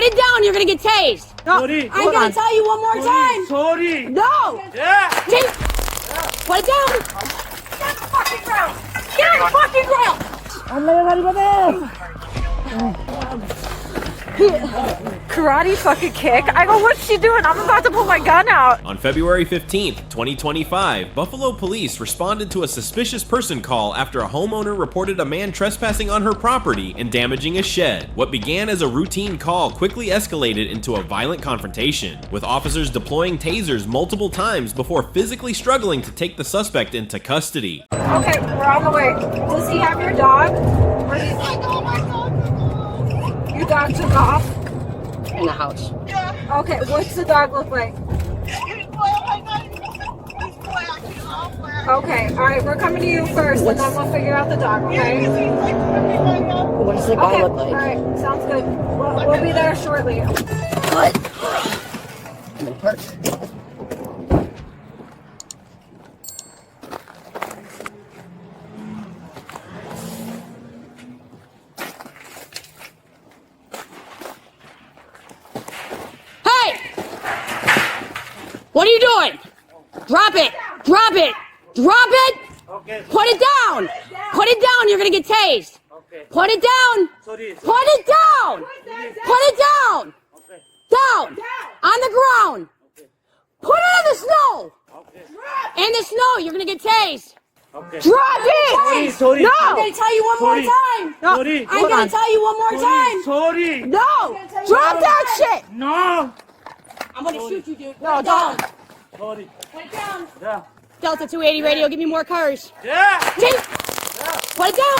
it down, you're gonna get tased. No, Sorry. I'm gonna tell you one more time. Sorry. No. Yeah. Put it down. Get on the fucking ground. Get on the fucking ground. Karate fucking kick. I go, what's she doing? I'm about to pull my gun out. On February 15th, 2025, Buffalo police responded to a suspicious person call after a homeowner reported a man trespassing on her property and damaging a shed. What began as a routine call quickly escalated into a violent confrontation, with officers deploying tasers multiple times before physically struggling to take the suspect into custody. Okay, we're on the way. Does he have your dog? Or he's like, oh my God. Your dog took off? In the house. Okay, what's the dog look like? Okay, alright, we're coming to you first, and then we'll figure out the dog, okay? What does the guy look like? Alright, sounds good. We'll be there shortly. Good. I'm in hurt. What are you doing? Drop it! Drop it! Drop it! Okay. Put it down! Put it down, you're gonna get tased! Okay. Put it down! Sorry. Put it down! Put it down! Okay. Down! On the ground! Put it in the snow! Okay. In the snow, you're gonna get tased! Okay. Drop it! Sorry. No! I'm gonna tell you one more time! No. Sorry. I'm gonna tell you one more time! Sorry. No! Drop that shit! No. I'm gonna shoot you, dude. No, don't! Sorry. Put it down! Yeah. Delta 280 radio, give me more cars. Yeah. Take. Put it down.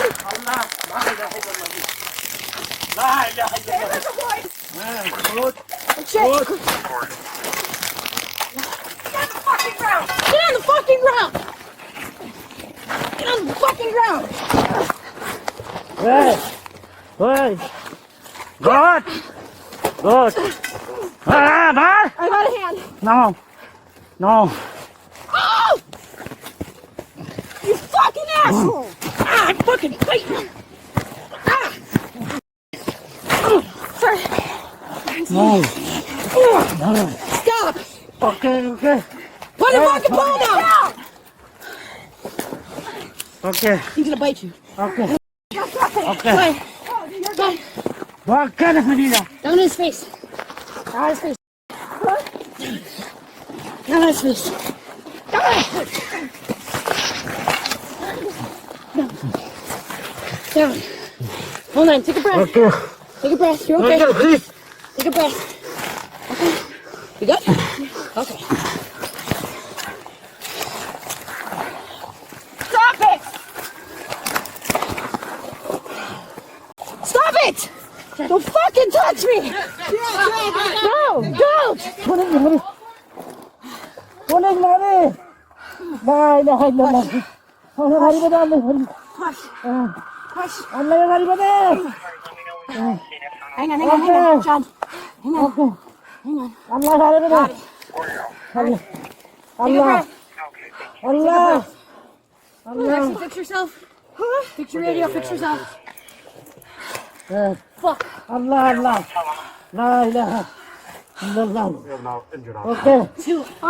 Good. Shit. Good. Get on the fucking ground. Get on the fucking ground. Get on the fucking ground. Hey. Hey. Good. Good. Ah, I got a hand. no. No. Oh! You fucking asshole! Ah, I'm fucking fighting. Ah! Sorry. No. Stop! Okay, okay. Put the fucking ball down! Okay. He's gonna bite you. Okay. Okay. Go. What kind of Manila? Down on his face. Down on his face. Down on his face. Down. Hold on. Take a breath. Okay. Take a breath. You're okay. Okay, please. Take a breath. Okay. You good? Okay. Stop it! Stop it! Don't fucking touch me! No, don't! Hang on, John. Hang on. Hang on. Got it. Take a breath. Jackson, fix yourself. Fix your radio, fix yourself. Fuck. Okay. I'm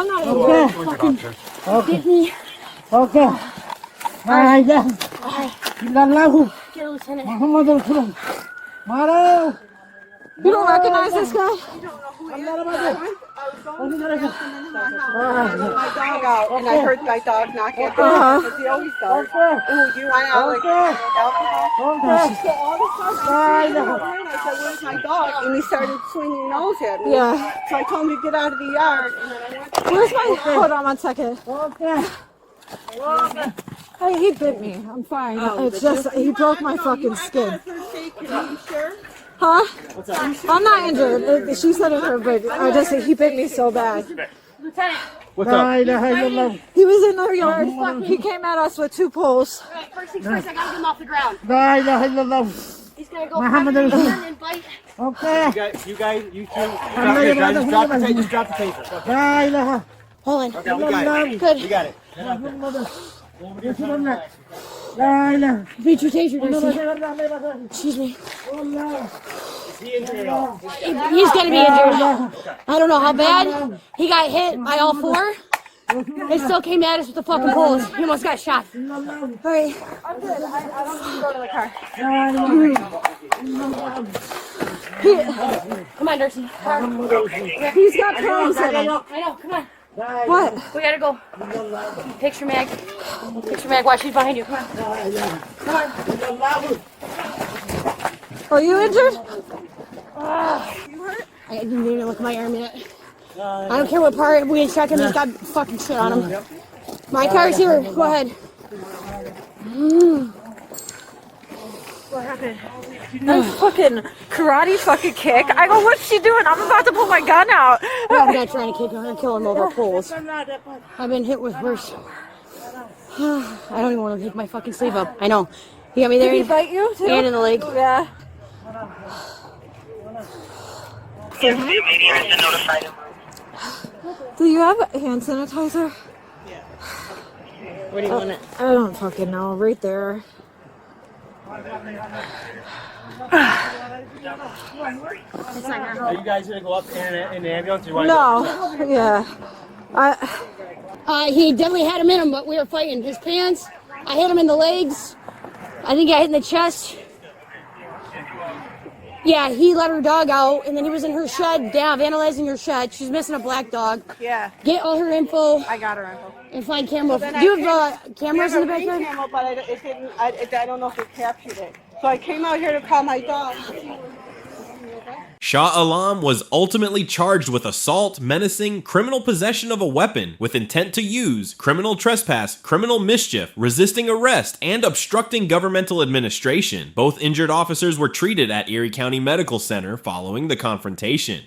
not okay. Fucking hit me. Okay. Alright. Alright. Get a lieutenant. You don't recognize this guy? My dog out, and I heard my dog knock at the door because he always does. Oh, you want out like alcohol? So all of a sudden, I said, "Where's my dog?" And he started swinging his nose at me. Yeah. So I told him to get out of the yard, and then I went. Where's my... Hold on 1 second. Hey, he bit me. I'm fine. It's just, he broke my fucking skin. Are you sure? Huh? I'm not injured. She said it hurt, but he bit me so bad. Lieutenant. What's up? He was in our yard. He came at us with 2 poles. Alright, first things first, I gotta get him off the ground. He's gonna go Muhammad and then bite. Okay. You guys, you two, just drop the taser. Hold on. Okay, we got it. Good. We got it. Beat your taser, Darcy. Excuse me. He's gonna be injured. I don't know how bad. He got hit by all four. They still came at us with the fucking poles. He almost got shot. All right. I'm good. I don't need to go to the car. Come on, Darcy. He's got crumbs in him. I know. Come on. What? We gotta go. Picture mag. Picture mag. Watch. She's behind you. Come on. Come on. Are you injured? You hurt? I didn't even look at my arm yet. I don't care what part we check him. He's got fucking shit on him. My car's here. Go ahead. What happened? Nice fucking karate fucking kick. I go, what's she doing? I'm about to pull my gun out. I'm not trying to kick him and kill him over poles. I've been hit with worse. I don't even want to take my fucking sleeve up. I know. He got me there. Did he bite you too? And in the leg. Yeah. Do you have hand sanitizer? Yeah. Where do you want it? I don't fucking know. Right there. Are you guys gonna go up in the ambulance? Or you wanna No. Yeah. He definitely had him in him, but we were fighting. His pants, I hit him in the legs. I think I hit in the chest. Yeah, he let her dog out, and then he was in her shed, down, vandalizing her shed. She's missing a black dog. Yeah, Get all her info I got her info. and find camera. Do you have cameras in the backyard? Camera, but it didn't. I don't know if it captured it. So I came out here to call my dog. Shah Alam was ultimately charged with assault, menacing, criminal possession of a weapon with intent to use, criminal trespass, criminal mischief, resisting arrest, and obstructing governmental administration. Both injured officers were treated at Erie County Medical Center following the confrontation.